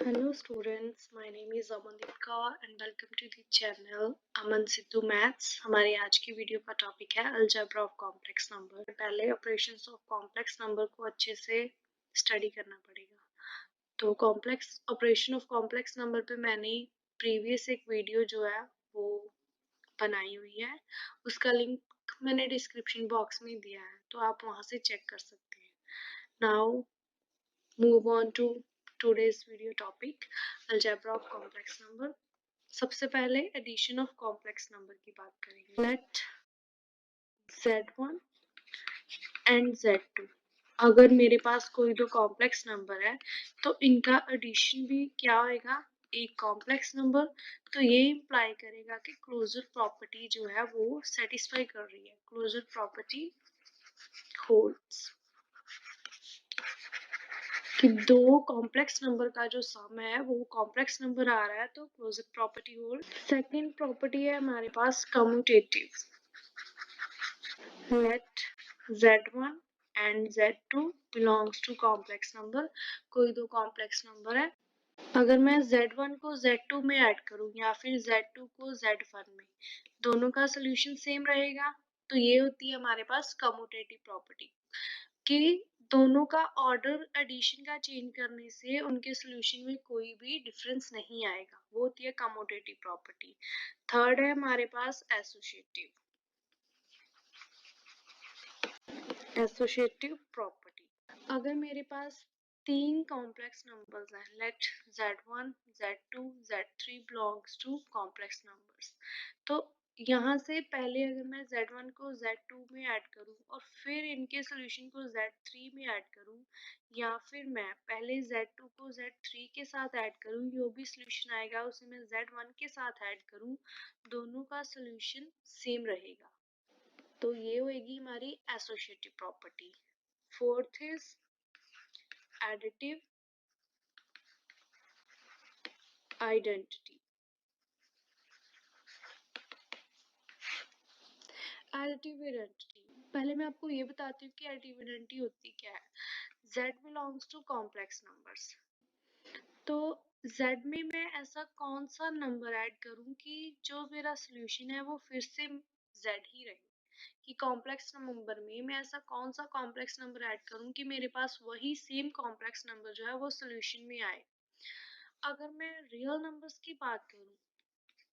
Hello students, my name is Amandeep Kaur and welcome to the channel Aman Sidhu Maths। हमारी आज की video का topic है algebra of complex number. पहले operations of complex number को अच्छे से स्टडी करना पड़ेगा। तो complex operation of complex number पे मैंने प्रीवियस एक वीडियो जो है वो बनाई हुई है, उसका लिंक मैंने डिस्क्रिप्शन बॉक्स में दिया है, तो आप वहां से चेक कर सकते हैं। Now move on to today's video topic algebra of complex number। सबसे पहले एडिशन ऑफ कॉम्प्लेक्स नंबर की बात करेंगे। लेट z1 एंड z2, अगर मेरे पास कोई दो कॉम्प्लेक्स नंबर है तो इनका एडिशन भी क्या होएगा, एक कॉम्प्लेक्स नंबर। तो ये इम्प्लाई करेगा कि क्लोजर प्रॉपर्टी जो है वो सेटिस्फाई कर रही है, क्लोजर प्रॉपर्टी होल्ड्स, कि दो कॉम्प्लेक्स नंबर का जो सम है वो कॉम्प्लेक्स नंबर आ रहा है, तो closure property hold. Second property है हमारे पास commutative. Let z1 and z2 belongs to complex number. कोई दो कॉम्प्लेक्स नंबर है, अगर मैं z1 को z2 में ऐड करूं या फिर z2 को z1 में, दोनों का सोल्यूशन सेम रहेगा। तो ये होती है हमारे पास कम्यूटेटिव प्रॉपर्टी, कि दोनों का ऑर्डर एडिशन का चेंज करने से उनके सोल्यूशन में कोई भी डिफरेंस नहीं आएगा, वो होती है कम्यूटेटिव प्रॉपर्टी। थर्ड है हमारे पास एसोसिएटिव प्रॉपर्टी। अगर मेरे पास तीन कॉम्प्लेक्स नंबर्स हैं, let z1 z2 z3 belongs to complex numbers, तो यहाँ से पहले अगर मैं z1 को z2 में ऐड करूँ और फिर इनके सोल्यूशन को z3 में ऐड करूँ, या फिर मैं पहले z2 को z3 के साथ ऐड करूँ, जो भी सोल्यूशन आएगा उसे मैं z1 के साथ ऐड करूँ, दोनों का सोल्यूशन सेम रहेगा। तो ये होगी हमारी associative property. Fourth is additive identity. Additive identity, पहले मैं आपको ये बताती हूँ कि एडिटिव आइडेंटिटी होती क्या है। z belongs to complex numbers, तो z में मैं ऐसा कौन सा नंबर ऐड करूँ कि जो मेरा सोल्यूशन है वो फिर से z ही रहे, कि कॉम्प्लेक्स नंबर में मैं ऐसा कौन सा कॉम्प्लेक्स नंबर ऐड करूँ कि मेरे पास वही सेम कॉम्प्लेक्स नंबर जो है वो सोल्यूशन में आए। अगर मैं रियल नंबर्स की बात करूँ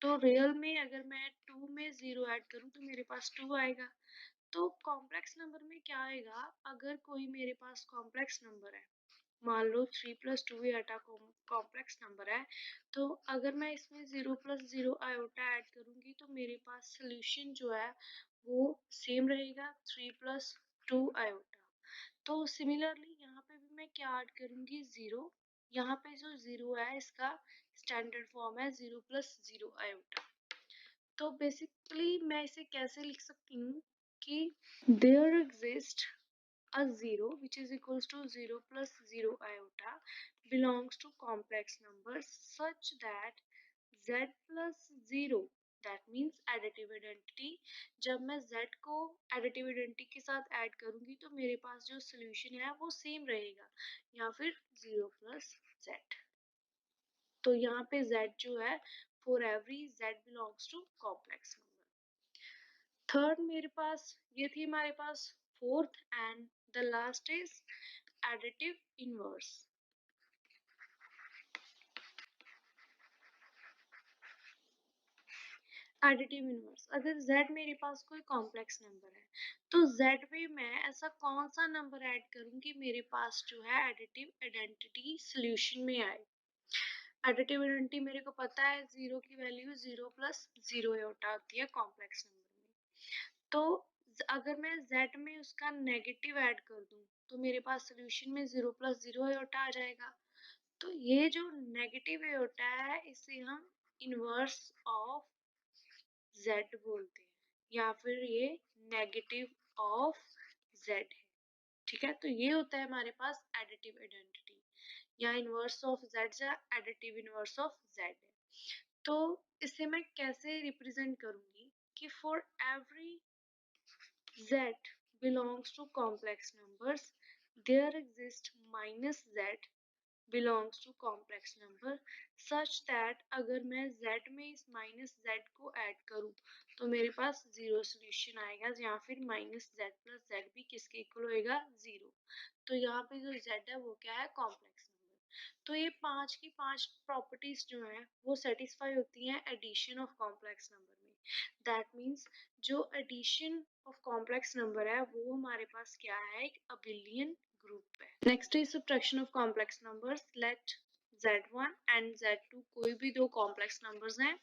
तो रियल में अगर मैं 2 में 0 ऐड करूँ तो मेरे पास 2 आएगा। तो कॉम्प्लेक्स नंबर में क्या आएगा, अगर कोई मेरे पास कॉम्प्लेक्स नंबर है, मान लो 3 प्लस 2 आयोटा कॉम्प्लेक्स नंबर है, तो अगर मैं इसमें 0 प्लस 0 आयोटा ऐड करूंगी तो मेरे पास सोल्यूशन जो है वो सेम रहेगा, 3 प्लस 2 आयोटा। तो सिमिलरली यहाँ पे भी मैं क्या ऐड करूंगी, 0। यहाँ पे जो 0 है इसका स्टैंडर्ड फॉर्म है 0 प्लस 0 आयोटा। तो बेसिकली मैं इसे कैसे लिख सकती हूँ कि there exist a 0 which is equals to 0 plus 0 iota belongs to complex numbers such that z plus 0, that means additive identity, जब मैं z को additive identity के साथ ऐड करूंगी तो मेरे पास जो सोल्यूशन है वो सेम रहेगा, या फिर 0 plus z। तो यहाँ पे z जो है for every z belongs to complex number। Third मेरे पास ये थी हमारे पास fourth, and the last is additive inverse. Additive inverse, अगर z मेरे पास कोई कॉम्प्लेक्स नंबर है तो z में मैं ऐसा कौन सा नंबर ऐड करूं कि मेरे पास जो है एडिटिव आइडेंटिटी सॉल्यूशन में आए। एडिटिव आइडेंटिटी मेरे को पता है, 0 की वैल्यू 0 प्लस 0 आयोटा होती है कॉम्प्लेक्स नंबर में। तो अगर मैं z में उसका नेगेटिव ऐड कर दूं तो मेरे पास सोल्यूशन में 0 प्लस 0 आयोटा आ जाएगा। तो ये जो नेगेटिव आयोटा है इसे हम इनवर्स ऑफ z बोलते हैं, या फिर ये नेगेटिव ऑफ z है। ठीक है, तो ये होता है हमारे पास एडिटिव आइडेंटिटी, या इनवर्स ऑफ z या एडिटिव इनवर्स ऑफ z है। तो इसे मैं कैसे रिप्रेजेंट करूंगी कि for every z belongs to complex numbers there exist minus z belongs to complex number such that अगर मैं z में इस माइनस z को ऐड करूं तो मेरे पास जीरो सोल्यूशन आएगा, या फिर माइनस z प्लस z भी किसके इक्वल होएगा, जीरो। तो यहाँ पे जो z है वो क्या है, कॉम्प्लेक्स नंबर। तो ये पांच की पांच प्रॉपर्टीज जो है वो सेटिस्फाई होती हैं एडिशन ऑफ कॉम्प्लेक्स नंबर में। दैट मीन्स जो एडिशन ऑफ कॉम्प्लेक्स नंबर है वो हमारे पास क्या है, एक अबिलियन ग्रुप है। Next is subtraction of complex numbers. Let z1 and z2 कोई भी दो कॉम्प्लेक्स नंबर्स हैं,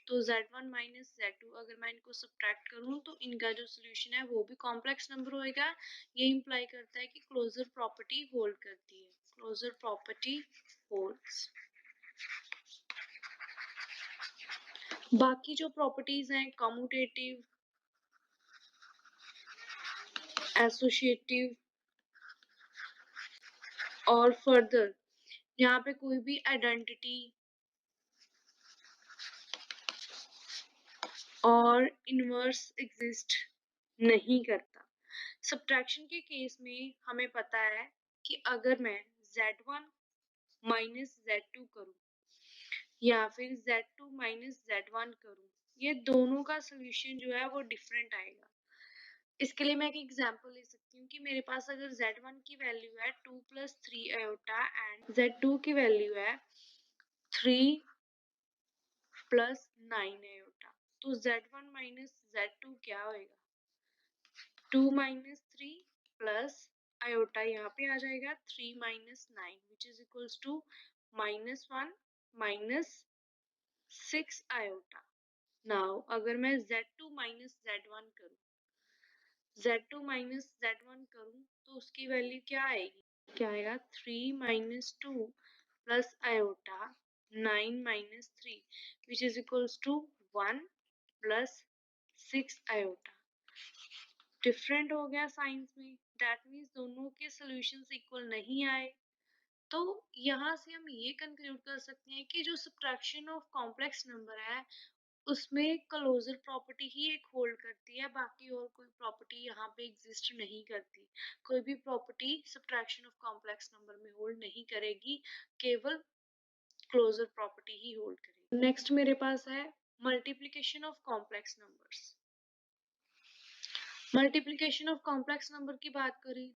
तो z1 माइनस z2 अगर मैं इनको सब्ट्रैक्ट करूं तो इनका जो सोल्यूशन है वो भी कॉम्प्लेक्स नंबर होएगा। ये इंप्लाई करता है कि क्लोजर प्रॉपर्टी होल्ड करती है, क्लोजर प्रॉपर्टी होल्ड्स। बाकी जो प्रॉपर्टीज हैं, कम्यूटेटिव, एसोसिएटिव और फर्दर, यहाँ पे कोई भी आइडेंटिटी और इनवर्स एग्जिस्ट नहीं करता। सब्ट्रैक्शन के केस में हमें पता है कि अगर मैं z1 माइनस z2 करूं या फिर z2 माइनस z1 करूं, ये दोनों का सोल्यूशन जो है वो डिफरेंट आएगा। इसके लिए मैं एक एग्जांपल ले सकती हूँ कि मेरे पास अगर z1 की वैल्यू है 2 प्लस 3 आयोटा एंड z2 की वैल्यू है 3 प्लस 9 आयोटा, तो z1 माइनस z2 क्या होएगा, 2 माइनस 3 प्लस आयोटा यहाँ पे आ जाएगा 3 minus 9 which is equals to minus 1 minus 6 iota. Now अगर मैं z2 माइनस z1 करूँ, z2 माइनस z1 करूँ तो उसकी वैल्यू क्या आएगी, क्या आएगा 3 minus 2 plus iota 9 minus 3 which is equals to 1 plus 6 iota. Different हो गया साइंस में, दैट मीन्स दोनों के सॉल्यूशंस इक्वल नहीं आए। तो यहाँ से हम ये कंक्लूड कर सकते हैं कि जो सब्ट्रैक्शन ऑफ कॉम्प्लेक्स नंबर है उसमें क्लोजर प्रॉपर्टी ही एक होल्ड करती है, बाकी और कोई प्रॉपर्टी यहाँ पे एग्जिस्ट नहीं करती। कोई भी property subtraction of complex number में होल्ड नहीं करेगी, केवल क्लोजर प्रॉपर्टी ही होल्ड करेगी। नेक्स्ट मेरे पास है multiplication of complex numbers. Multiplication of complex number की बात करें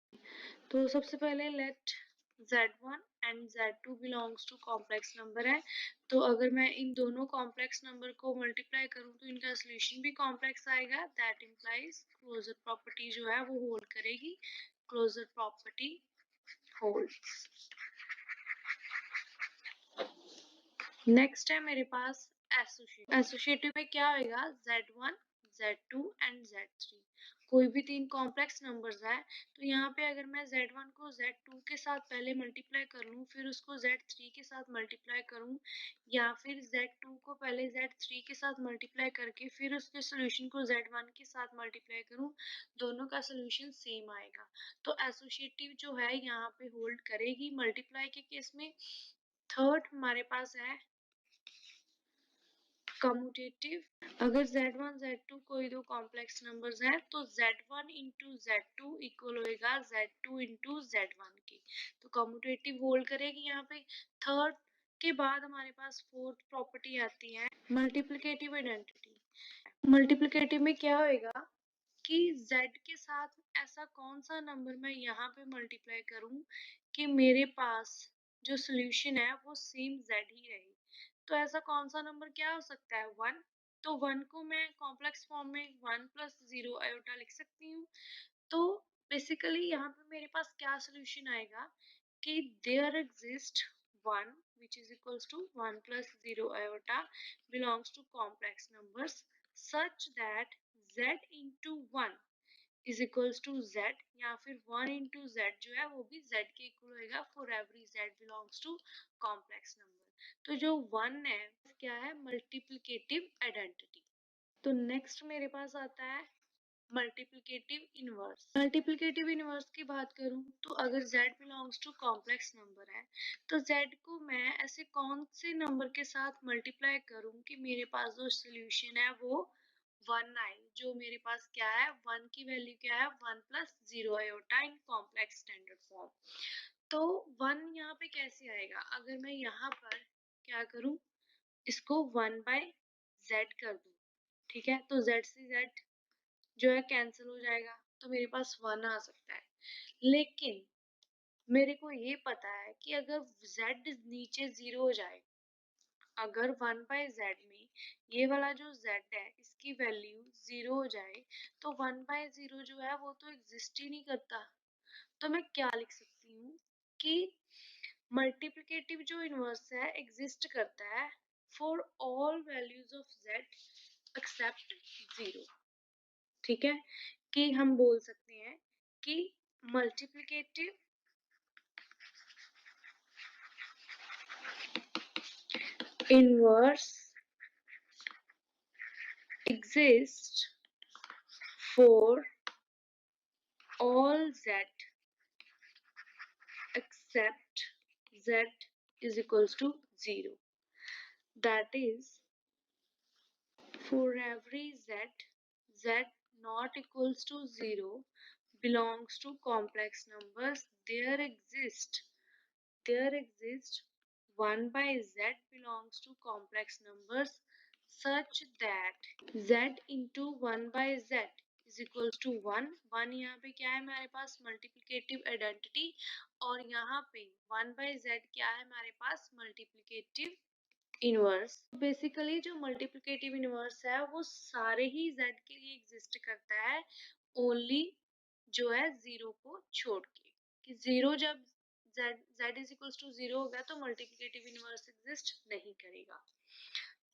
तो सबसे पहले let z1 and z2 belongs to complex number है, तो अगर मैं इन दोनों कॉम्प्लेक्स नंबर को मल्टीप्लाई करूं तो इनका सोल्यूशन भी कॉम्प्लेक्स आएगा। दैट इंप्लाइज क्लोजर प्रॉपर्टी जो है वो होल्ड करेगी, क्लोजर प्रॉपर्टी होल्ड्स। नेक्स्ट है मेरे पास एसोसिएटिव। एसोसिएटिव में क्या होगा, z1 z2 एंड z3 कोई भी तीन कॉम्प्लेक्स नंबर्स है, तो यहाँ पे अगर मैं z1 को z2 के साथ पहले मल्टीप्लाई कर लूँ, फिर उसको z3 के साथ मल्टीप्लाई करूँ, या फिर z2 को पहले z3 के साथ मल्टीप्लाई करके फिर उसके सोल्यूशन को z1 के साथ मल्टीप्लाई करूँ, दोनों का सोल्यूशन सेम आएगा। तो एसोसिएटिव जो है यहाँ पे होल्ड करेगी मल्टीप्लाई के केस में। थर्ड हमारे पास है कम्यूटेटिव। अगर z1 z2 कोई दो कॉम्प्लेक्स नंबर्स हैं तो z1 इंटू z2 इक्वल होएगा z2 इंटू z1 के, तो कम्यूटेटिव होल्ड करेगी यहाँ पे। थर्ड के बाद हमारे पास फोर्थ प्रॉपर्टी आती है मल्टीप्लिकेटिव आइडेंटिटी। मल्टीप्लिकेटिव में क्या होएगा कि z के साथ ऐसा कौन सा नंबर मैं यहाँ पे मल्टीप्लाई करूँ कि मेरे पास जो सोल्यूशन है वो सेम z ही रहे। तो ऐसा कौन सा नंबर क्या हो सकता है, 1। तो 1 को मैं कॉम्प्लेक्स फॉर्म में 1 प्लस 0 आयोटा लिख सकती हूँ। तो बेसिकली यहाँ पे मेरे पास क्या सोल्यूशन आएगा कि there exist 1 which is equals to 1 plus 0 iota belongs to complex numbers such that z into 1 is equals to z, या फिर 1 into z जो है वो भी z के इक्वल होएगा for every z belongs to complex number। तो जो 1 है क्या है, मल्टीप्लिकेटिव आइडेंटिटी। तो नेक्स्ट मेरे पास आता है मल्टीप्लिकेटिव इनवर्स। मल्टीप्लिकेटिव इनवर्स की बात करूं तो अगर z belongs to complex number है तो z को मैं ऐसे कौन से नंबर के साथ मल्टीप्लाई करूं कि मेरे पास जो सोल्यूशन है वो 1 आए। जो मेरे पास क्या है, 1 की वैल्यू क्या है, 1 plus 0 iota in complex standard form. तो 1 यहाँ पे कैसे आएगा? अगर मैं यहाँ पर क्या करूँ, इसको 1 बाय z कर दूँ, ठीक है? तो z से z जो है कैंसिल हो जाएगा, तो मेरे पास 1 आ सकता है। लेकिन मेरे को ये पता है कि अगर z नीचे 0 हो जाए, अगर 1 बाय z में ये वाला जो z है इसकी वैल्यू 0 हो जाए, तो 1 बाय 0 जो है वो तो एग्जिस्ट ही नहीं करता। तो मैं क्या लिख सकती हूँ कि मल्टीप्लिकेटिव जो इनवर्स है एग्जिस्ट करता है for all values of z except 0। ठीक है, कि हम बोल सकते हैं कि multiplicative inverse exist for all z except z is equals to 0. That is, for every z not equals to 0 belongs to complex numbers, there exist 1 by z belongs to complex numbers such that z into 1 by z is equals to 1. 1 यहाँ पे क्या है हमारे पास multiplicative identity, और यहाँ पे 1 by z क्या है हमारे पास मल्टीप्लिकेटिव इनवर्स। बेसिकली जो मल्टीप्लिकेटिव इनवर्स है वो सारे ही z के लिए एग्जिस्ट करता है, ओनली जो है 0 को छोड़ के, कि 0 जब z इज इक्वल्स टू 0 होगा तो मल्टीप्लिकेटिव इनवर्स एग्जिस्ट नहीं करेगा।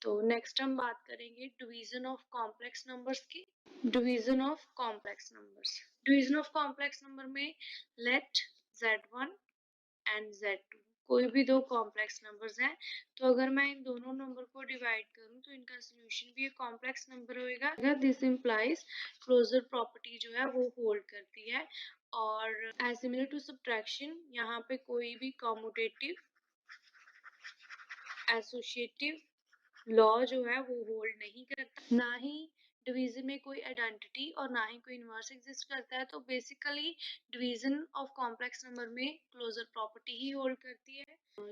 तो नेक्स्ट हम बात करेंगे डिवीजन ऑफ कॉम्प्लेक्स नंबर्स की। Division of complex numbers, division of complex number में लेट z1 एंड z2 कोई भी दो कॉम्प्लेक्स नंबर्स हैं, तो अगर मैं इन दोनों नंबर को डिवाइड करूं तो इनका सोल्यूशन भी एक कॉम्प्लेक्स नंबर होएगा। दिस इंप्लाइज क्लोजर प्रॉपर्टी जो है वो होल्ड करती है, और एज सिमिलर टू सब्ट्रैक्शन यहाँ पे कोई भी कॉम्यूटेटिव एसोसिएटिव लॉ जो है वो होल्ड नहीं करता, ना ही डिवीजन में कोई आइडेंटिटी और ना ही कोई इनवर्स एग्जिस्ट करता है। तो basically division of complex number में क्लोजर प्रॉपर्टी ही होल्ड करती है।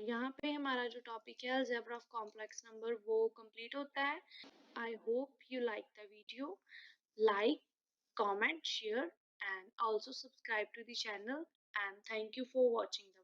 यहाँ पे हमारा जो टॉपिक है अलजेब्रा ऑफ कॉम्प्लेक्स नंबर वो कंप्लीट होता है। I hope you like the video, like, comment, share and also subscribe to the channel, and thank you for watching the